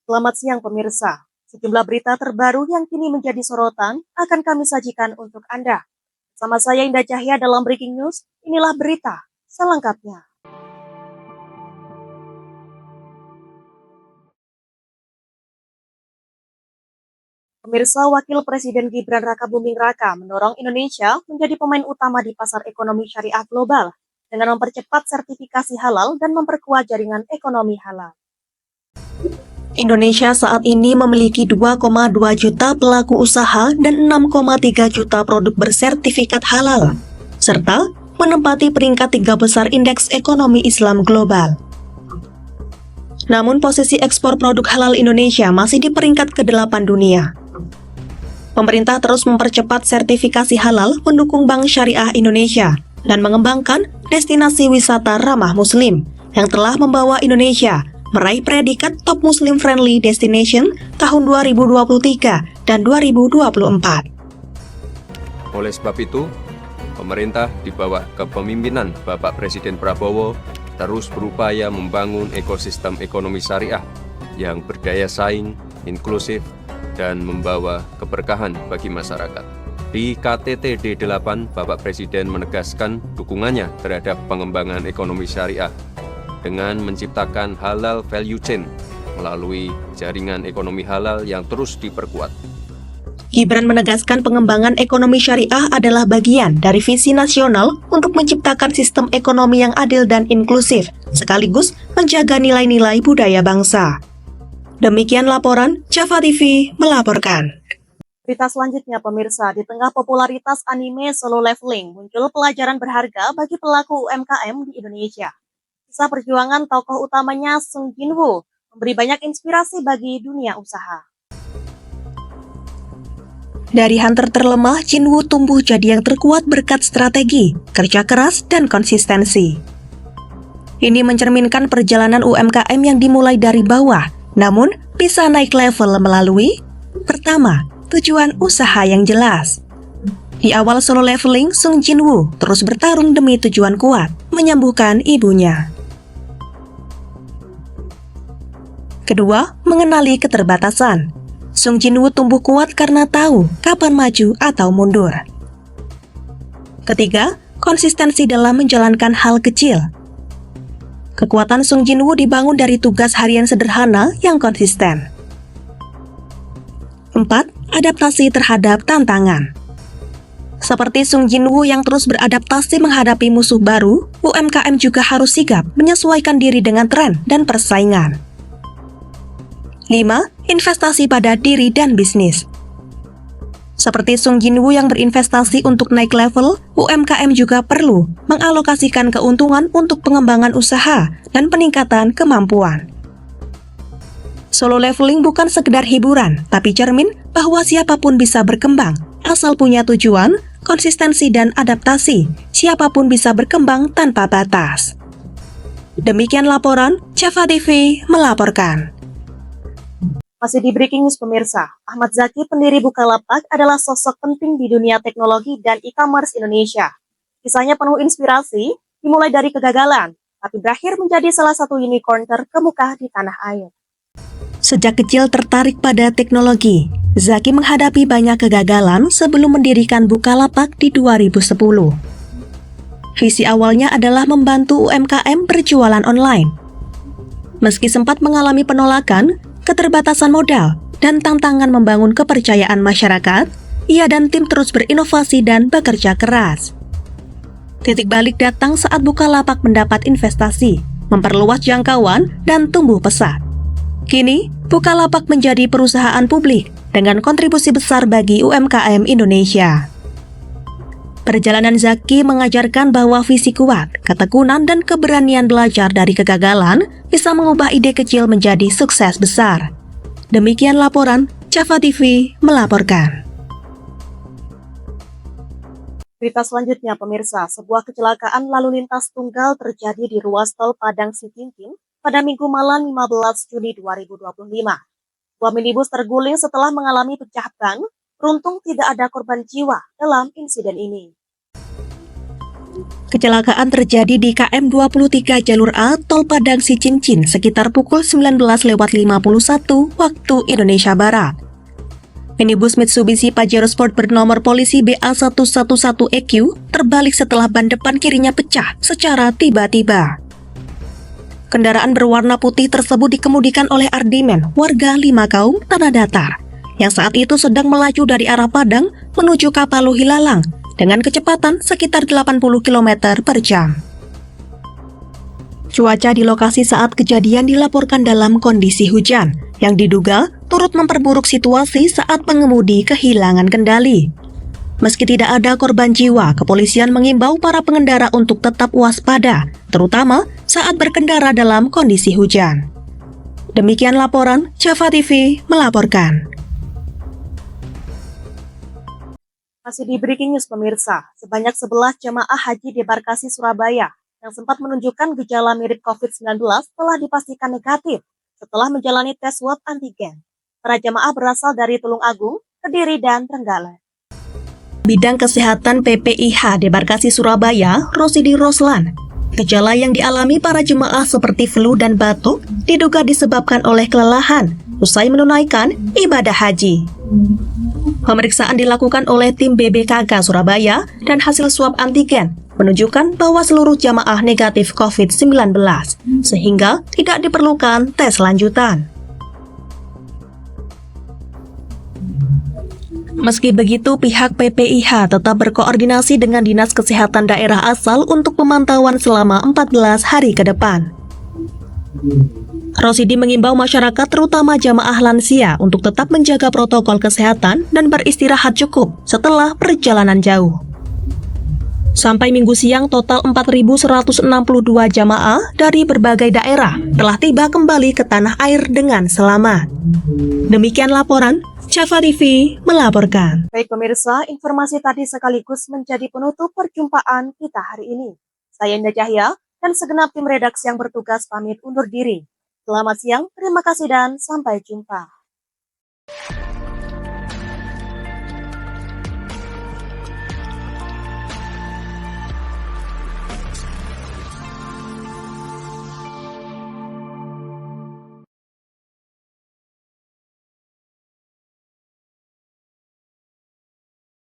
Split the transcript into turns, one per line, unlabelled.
Selamat siang pemirsa. Sejumlah berita terbaru yang kini menjadi sorotan akan kami sajikan untuk Anda. Sama saya Indah Cahya dalam Breaking News, inilah berita selengkapnya. Pemirsa, Wakil Presiden Gibran Rakabuming Raka mendorong Indonesia menjadi pemain utama di pasar ekonomi syariah global dengan mempercepat sertifikasi halal dan memperkuat jaringan ekonomi halal. Indonesia saat ini memiliki 2,2 juta pelaku usaha dan 6,3 juta produk bersertifikat halal, serta menempati peringkat 3 besar indeks ekonomi Islam global. Namun posisi ekspor produk halal Indonesia masih di peringkat ke-8 dunia. Pemerintah terus mempercepat sertifikasi halal mendukung Bank Syariah Indonesia dan mengembangkan destinasi wisata ramah Muslim yang telah membawa Indonesia meraih predikat Top Muslim Friendly Destination tahun 2023 dan 2024.
Oleh sebab itu, pemerintah di bawah kepemimpinan Bapak Presiden Prabowo terus berupaya membangun ekosistem ekonomi syariah yang berdaya saing, inklusif, dan membawa keberkahan bagi masyarakat. Di KTT D8, Bapak Presiden menegaskan dukungannya terhadap pengembangan ekonomi syariah dengan menciptakan halal value chain melalui jaringan ekonomi halal yang terus diperkuat.
Gibran menegaskan pengembangan ekonomi syariah adalah bagian dari visi nasional untuk menciptakan sistem ekonomi yang adil dan inklusif, sekaligus menjaga nilai-nilai budaya bangsa. Demikian laporan, Java TV melaporkan. Berita selanjutnya pemirsa, di tengah popularitas anime Solo Leveling, muncul pelajaran berharga bagi pelaku UMKM di Indonesia. Kisah perjuangan tokoh utamanya Sung Jin-woo memberi banyak inspirasi bagi dunia usaha. Dari hunter terlemah, Jin-woo tumbuh jadi yang terkuat berkat strategi, kerja keras, dan konsistensi. Ini mencerminkan perjalanan UMKM yang dimulai dari bawah, namun bisa naik level melalui pertama, tujuan usaha yang jelas. Di awal Solo Leveling, Sung Jin-woo terus bertarung demi tujuan kuat, menyembuhkan ibunya. Kedua, mengenali keterbatasan. Sung Jin-woo tumbuh kuat karena tahu kapan maju atau mundur. Ketiga, konsistensi dalam menjalankan hal kecil. Kekuatan Sung Jin-woo dibangun dari tugas harian sederhana yang konsisten. 4. Adaptasi terhadap tantangan. Seperti Sung Jin-woo yang terus beradaptasi menghadapi musuh baru, UMKM juga harus sigap menyesuaikan diri dengan tren dan persaingan. 5. Investasi pada diri dan bisnis. Seperti Sung Jin-woo yang berinvestasi untuk naik level, UMKM juga perlu mengalokasikan keuntungan untuk pengembangan usaha dan peningkatan kemampuan. Solo Leveling bukan sekedar hiburan, tapi cermin bahwa siapapun bisa berkembang, asal punya tujuan, konsistensi, dan adaptasi. Siapapun bisa berkembang tanpa batas. Demikian laporan, Java TV melaporkan. Masih di Breaking News pemirsa, Ahmad Zaki, pendiri Bukalapak, adalah sosok penting di dunia teknologi dan e-commerce Indonesia. Kisahnya penuh inspirasi, dimulai dari kegagalan, tapi berakhir menjadi salah satu unicorn terkemuka di tanah air. Sejak kecil tertarik pada teknologi, Zaki menghadapi banyak kegagalan sebelum mendirikan Bukalapak di 2010. Visi awalnya adalah membantu UMKM berjualan online. Meski sempat mengalami penolakan, keterbatasan modal, dan tantangan membangun kepercayaan masyarakat, ia dan tim terus berinovasi dan bekerja keras. Titik balik datang saat Bukalapak mendapat investasi, memperluas jangkauan, dan tumbuh pesat. Kini, Bukalapak menjadi perusahaan publik dengan kontribusi besar bagi UMKM Indonesia. Perjalanan Zaki mengajarkan bahwa visi kuat, ketekunan, dan keberanian belajar dari kegagalan bisa mengubah ide kecil menjadi sukses besar. Demikian laporan, Java TV melaporkan. Berita selanjutnya pemirsa, sebuah kecelakaan lalu lintas tunggal terjadi di ruas tol Padang Sitinting pada Minggu malam 15 Juni 2025. Sebuah minibus terguling setelah mengalami pecah ban. Beruntung tidak ada korban jiwa dalam insiden ini. Kecelakaan terjadi di KM 23 jalur A Tol Padang Sicincin sekitar pukul 19.51 waktu Indonesia Barat. Minibus Mitsubishi Pajero Sport bernomor polisi BA111EQ terbalik setelah ban depan kirinya pecah secara tiba-tiba. Kendaraan berwarna putih tersebut dikemudikan oleh Ardimen, warga Limakaum, Tanah Datar, yang saat itu sedang melaju dari arah Padang menuju Kapalu Hilalang dengan kecepatan sekitar 80 km per jam. Cuaca di lokasi saat kejadian dilaporkan dalam kondisi hujan, yang diduga turut memperburuk situasi saat pengemudi kehilangan kendali. Meski tidak ada korban jiwa, kepolisian mengimbau para pengendara untuk tetap waspada, terutama saat berkendara dalam kondisi hujan. Demikian laporan, Java TV melaporkan. Masih di Breaking News pemirsa, sebanyak 11 jemaah haji di Barkasi Surabaya yang sempat menunjukkan gejala mirip COVID-19 telah dipastikan negatif setelah menjalani tes swab antigen. Para jemaah berasal dari Tulung Agung, Kediri, dan Trenggalek. Bidang Kesehatan PPIH di Barkasi Surabaya, Rosidi Roslan. Gejala yang dialami para jemaah seperti flu dan batuk diduga disebabkan oleh kelelahan usai menunaikan ibadah haji. Pemeriksaan dilakukan oleh tim BBKK Surabaya dan hasil swab antigen menunjukkan bahwa seluruh jamaah negatif COVID-19, sehingga tidak diperlukan tes lanjutan. Meski begitu, pihak PPIH tetap berkoordinasi dengan Dinas Kesehatan Daerah asal untuk pemantauan selama 14 hari ke depan. Rosidi mengimbau masyarakat terutama jamaah lansia untuk tetap menjaga protokol kesehatan dan beristirahat cukup setelah perjalanan jauh. Sampai Minggu siang, total 4.162 jamaah dari berbagai daerah telah tiba kembali ke tanah air dengan selamat. Demikian laporan, Java TV melaporkan. Baik pemirsa, informasi tadi sekaligus menjadi penutup perjumpaan kita hari ini. Saya Indah Cahya dan segenap tim redaksi yang bertugas pamit undur diri. Selamat siang, terima kasih dan sampai jumpa.